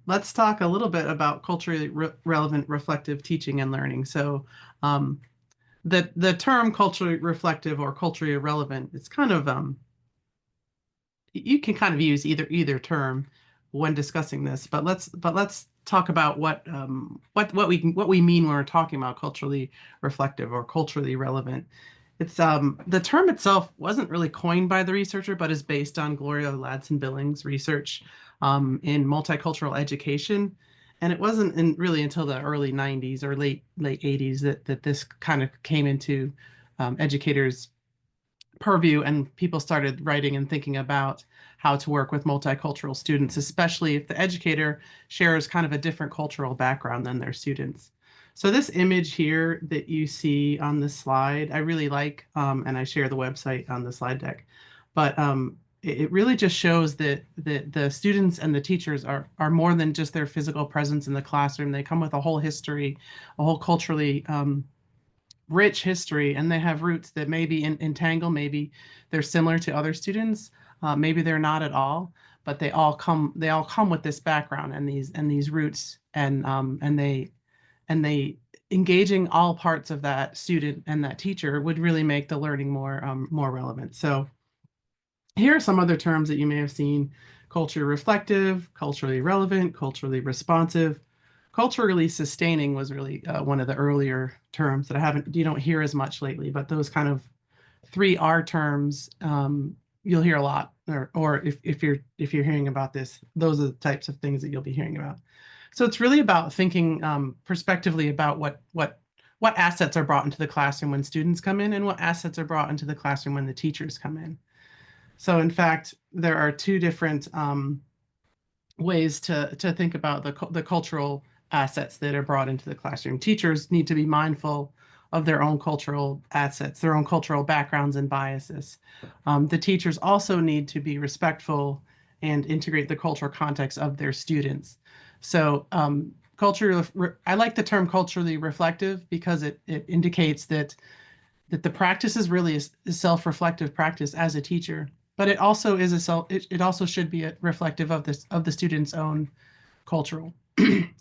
let's talk a little bit about culturally relevant reflective teaching and learning. So um, the term culturally reflective or culturally relevant, it's kind of you can kind of use either term when discussing this, but let's talk about what we mean when we're talking about culturally reflective or culturally relevant. It's the term itself wasn't really coined by the researcher, but is based on Gloria Ladson-Billings' research in multicultural education. And it wasn't really until the early 90s or late 80s that this kind of came into educators' purview and people started writing and thinking about how to work with multicultural students, especially if the educator shares kind of a different cultural background than their students. So this image here that you see on the slide, I really like, and I share the website on the slide deck. But it really just shows that the students and the teachers are more than just their physical presence in the classroom. They come with a whole history, a whole culturally rich history, and they have roots that maybe entangle, maybe they're similar to other students, maybe they're not at all, but they all come with this background and these roots, and they engaging all parts of that student and that teacher would really make the learning more relevant. So here are some other terms that you may have seen: culturally reflective, culturally relevant, culturally responsive. Culturally sustaining was really one of the earlier terms that you don't hear as much lately, but those kind of three R terms you'll hear a lot, or if you're hearing about this, those are the types of things that you'll be hearing about. So it's really about thinking prospectively about what assets are brought into the classroom when students come in, and what assets are brought into the classroom when the teachers come in. So in fact, there are two different ways to think about the cultural assets that are brought into the classroom. Teachers need to be mindful of their own cultural assets, their own cultural backgrounds and biases. The teachers also need to be respectful and integrate the cultural context of their students. So I like the term culturally reflective because it indicates that the practice is really a self-reflective practice as a teacher, but it also is it also should be reflective of the student's own cultural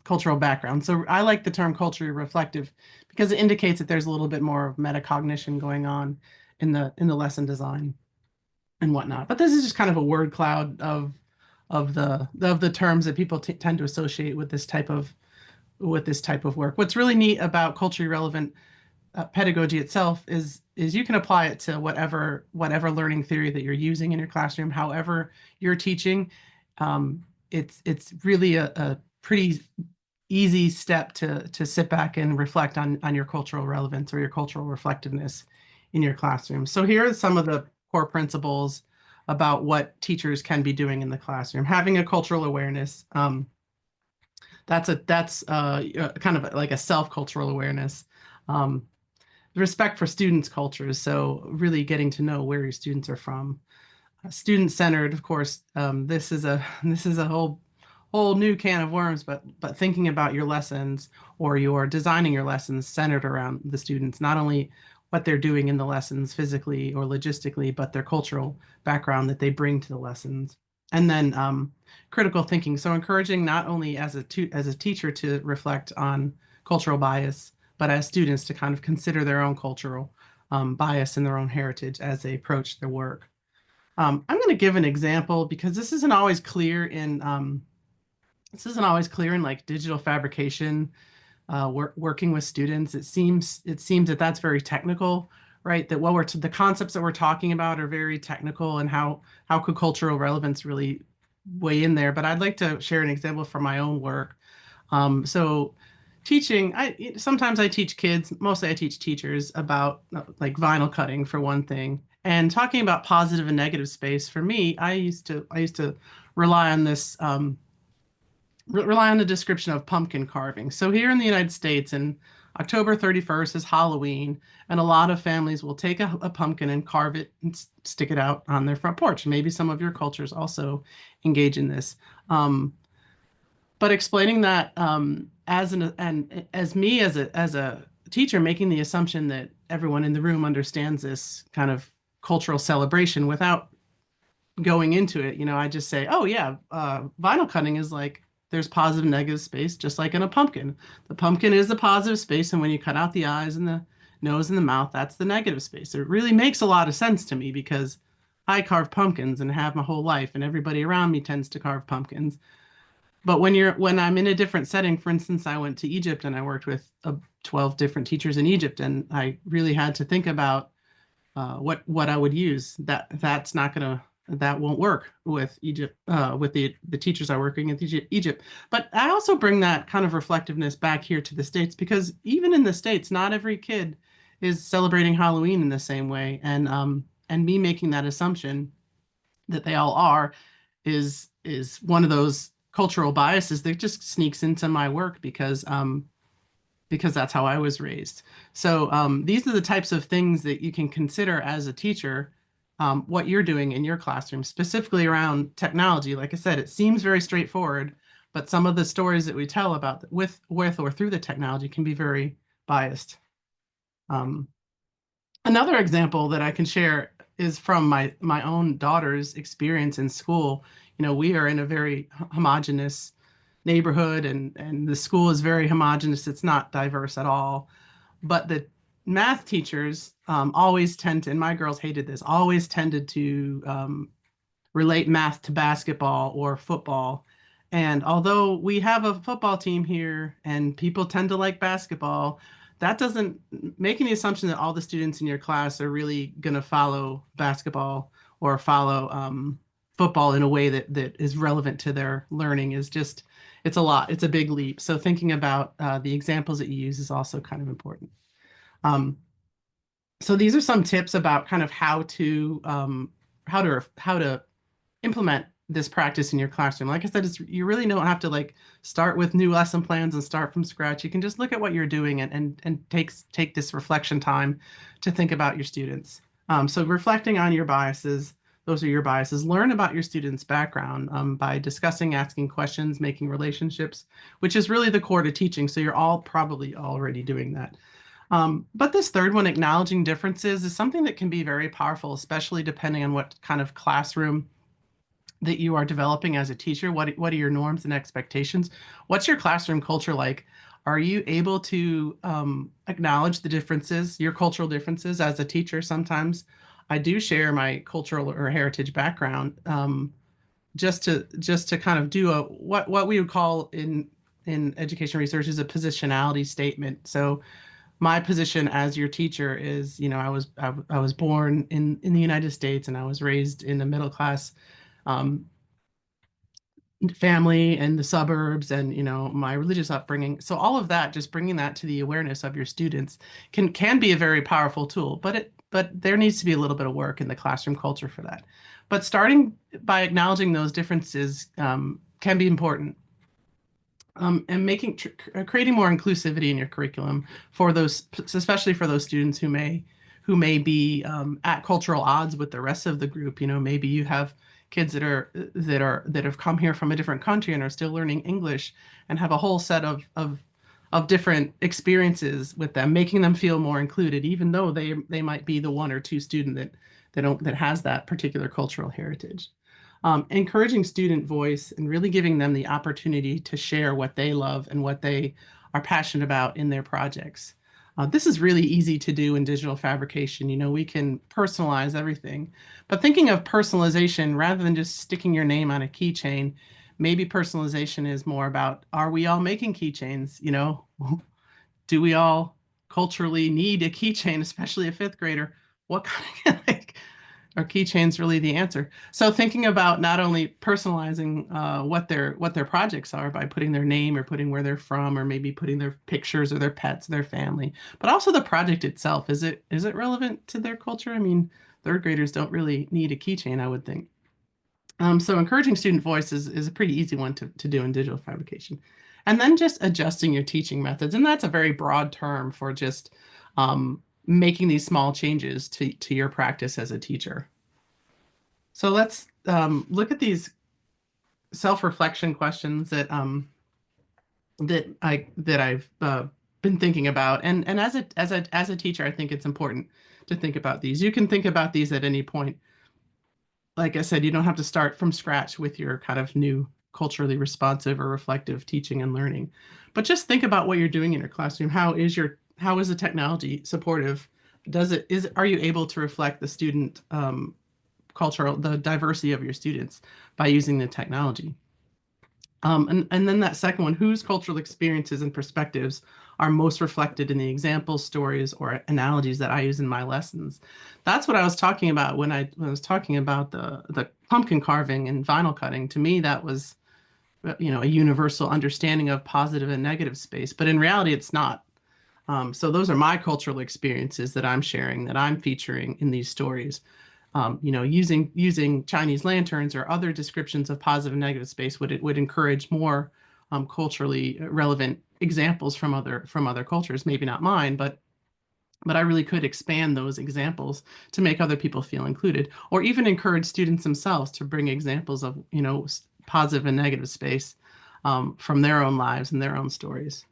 cultural background. So I like the term culturally reflective because it indicates that there's a little bit more of metacognition going on in the lesson design and whatnot. But this is just kind of a word cloud of the terms that people tend to associate with this type of work. What's really neat about culturally relevant pedagogy itself is you can apply it to whatever learning theory that you're using in your classroom, however you're teaching. It's really a pretty easy step to sit back and reflect on your cultural relevance or your cultural reflectiveness in your classroom. So here are some of the core principles about what teachers can be doing in the classroom. Having a cultural awareness. That's kind of like a self-cultural awareness. Um, Respect for students' cultures, so really getting to know where your students are from. Student-centered, of course, this is a whole new can of worms, but thinking about your lessons or you're designing your lessons centered around the students, not only what they're doing in the lessons physically or logistically, but their cultural background that they bring to the lessons. And then critical thinking, so encouraging not only as a teacher to reflect on cultural bias, but as students to kind of consider their own cultural bias and their own heritage as they approach their work. I'm going to give an example because this isn't always clear in like digital fabrication, working with students. It seems that that's very technical, right? That the concepts that we're talking about are very technical, and how could cultural relevance really weigh in there? But I'd like to share an example from my own work. So teaching, sometimes I teach kids, mostly I teach teachers about like vinyl cutting for one thing. And talking about positive and negative space, for me, I used to rely on this rely on the description of pumpkin carving. So here in the United States, and October 31st is Halloween, and a lot of families will take a pumpkin and carve it and stick it out on their front porch. Maybe some of your cultures also engage in this. But explaining that as a teacher, making the assumption that everyone in the room understands this kind of cultural celebration without going into it, I just say, oh yeah, vinyl cutting is like there's positive and negative space, just like in a pumpkin. The pumpkin is the positive space, and when you cut out the eyes and the nose and the mouth, that's the negative space. It really makes a lot of sense to me because I carve pumpkins and have my whole life, and everybody around me tends to carve pumpkins. But when I'm in a different setting, for instance, I went to Egypt and I worked with 12 different teachers in Egypt, and I really had to think about what I would use. That won't work with Egypt with the teachers I working in Egypt. But I also bring that kind of reflectiveness back here to the States because even in the States, not every kid is celebrating Halloween in the same way, and me making that assumption that they all are is one of those cultural biases that just sneaks into my work because that's how I was raised. So these are the types of things that you can consider as a teacher, what you're doing in your classroom, specifically around technology. Like I said, it seems very straightforward, but some of the stories that we tell about with or through the technology can be very biased. Um, Another example that I can share is from my own daughter's experience in school. You know, we are in a very homogenous neighborhood, and the school is very homogenous. It's not diverse at all. But the math teachers always tend to, and my girls hated this, always tended to relate math to basketball or football. And although we have a football team here and people tend to like basketball, that doesn't make any assumption that all the students in your class are really going to follow basketball or follow football in a way that is relevant to their learning is just, it's a lot. It's a big leap. So thinking about the examples that you use is also kind of important. Um, so these are some tips about kind of how to implement this practice in your classroom. Like I said, you really don't have to like start with new lesson plans and start from scratch. You can just look at what you're doing and take this reflection time to think about your students. So reflecting on your biases, those are your biases. Learn about your students' background by discussing, asking questions, making relationships, which is really the core to teaching. So you're all probably already doing that. But this third one, acknowledging differences, is something that can be very powerful, especially depending on what kind of classroom that you are developing as a teacher. What are your norms and expectations? What's your classroom culture like? Are you able to acknowledge the differences, your cultural differences as a teacher? Sometimes I do share my cultural or heritage background just to kind of do what we would call in education research is a positionality statement. So my position as your teacher is, you know, I was born in the United States and I was raised in a middle class um, family and the suburbs and you know my religious upbringing. So all of that, just bringing that to the awareness of your students can be a very powerful tool. But there needs to be a little bit of work in the classroom culture for that. But starting by acknowledging those differences can be important. And creating more inclusivity in your curriculum for those, especially for those students who may be at cultural odds with the rest of the group. You know, maybe you have kids that have come here from a different country and are still learning English and have a whole set of different experiences with them, making them feel more included, even though they might be the one or two student that has that particular cultural heritage. Encouraging student voice and really giving them the opportunity to share what they love and what they are passionate about in their projects. This is really easy to do in digital fabrication. You know, we can personalize everything, but thinking of personalization rather than just sticking your name on a keychain, maybe personalization is more about, are we all making keychains? You know, do we all culturally need a keychain, especially a fifth grader? What kind of like, are keychains really the answer? So thinking about not only personalizing what their projects are by putting their name or putting where they're from or maybe putting their pictures or their pets, their family, but also the project itself. Is it relevant to their culture? I mean, third graders don't really need a keychain, I would think. So encouraging student voice is a pretty easy one to do in digital fabrication. And then just adjusting your teaching methods. And that's a very broad term for just making these small changes to your practice as a teacher. So let's look at these self-reflection questions that I've been thinking about. And as a teacher, I think it's important to think about these. You can think about these at any point. Like I said, you don't have to start from scratch with your kind of new culturally responsive or reflective teaching and learning. But just think about what you're doing in your classroom. How is the technology supportive? Are you able to reflect the student the diversity of your students by using the technology? And then that second one, whose cultural experiences and perspectives are most reflected in the examples, stories, or analogies that I use in my lessons? That's what I was talking about when I was talking about the pumpkin carving and vinyl cutting. To me, that was, a universal understanding of positive and negative space. But in reality, it's not. So those are my cultural experiences that I'm sharing, that I'm featuring in these stories. Using Chinese lanterns or other descriptions of positive and negative space would encourage more culturally relevant examples from other cultures. Maybe not mine, but I really could expand those examples to make other people feel included, or even encourage students themselves to bring examples of positive and negative space from their own lives and their own stories.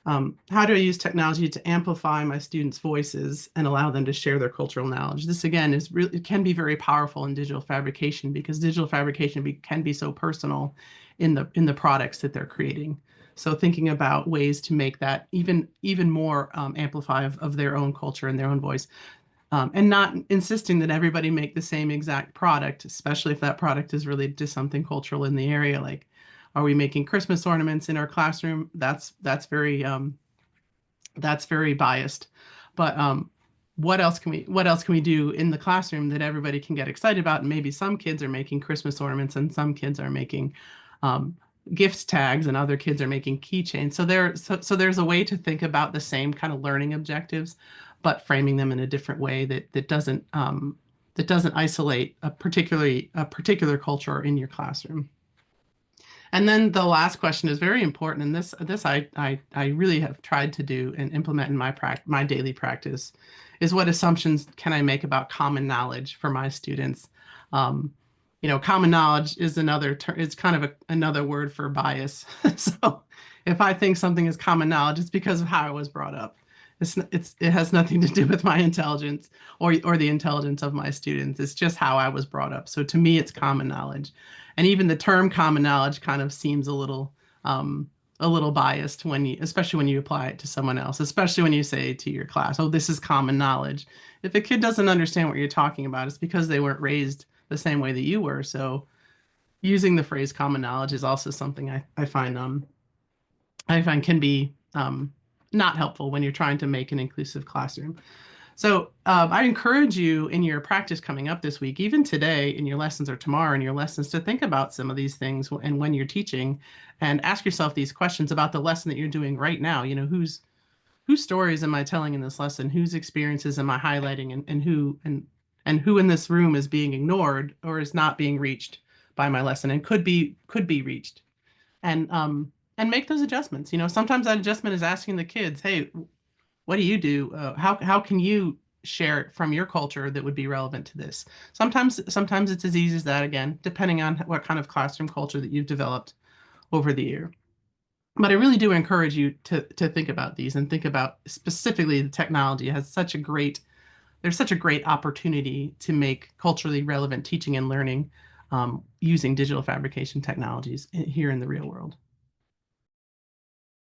How do I use technology to amplify my students' voices and allow them to share their cultural knowledge? This again it can be very powerful in digital fabrication, because digital fabrication can be so personal in the products that they're creating. So thinking about ways to make that even more amplify of their own culture and their own voice, and not insisting that everybody make the same exact product, especially if that product is related to something cultural in the area. Like, are we making Christmas ornaments in our classroom? That's very biased. But what else can we do in the classroom that everybody can get excited about? And maybe some kids are making Christmas ornaments, and some kids are making gift tags, and other kids are making keychains. So there's a way to think about the same kind of learning objectives, but framing them in a different way that doesn't isolate a particular culture in your classroom. And then the last question is very important, and this I really have tried to do and implement in my daily practice, is what assumptions can I make about common knowledge for my students? Common knowledge is it's kind of another word for bias. So if I think something is common knowledge, it's because of how I was brought up. It has nothing to do with my intelligence or the intelligence of my students. It's just how I was brought up. So to me, it's common knowledge. And even the term common knowledge kind of seems a little biased especially when you apply it to someone else, especially when you say to your class, oh, this is common knowledge. If a kid doesn't understand what you're talking about, it's because they weren't raised the same way that you were. So using the phrase common knowledge is also something I find can be not helpful when you're trying to make an inclusive classroom. So I encourage you in your practice coming up this week, even today in your lessons or tomorrow in your lessons, to think about some of these things and when you're teaching, and ask yourself these questions about the lesson that you're doing right now. Whose stories am I telling in this lesson? Whose experiences am I highlighting, and who in this room is being ignored or is not being reached by my lesson and could be reached? And make those adjustments. Sometimes that adjustment is asking the kids, hey, what do you do? How can you share it from your culture that would be relevant to this? Sometimes it's as easy as that, again, depending on what kind of classroom culture that you've developed over the year. But I really do encourage you to think about these, and think about specifically the technology has there's such a great opportunity to make culturally relevant teaching and learning using digital fabrication technologies here in the real world.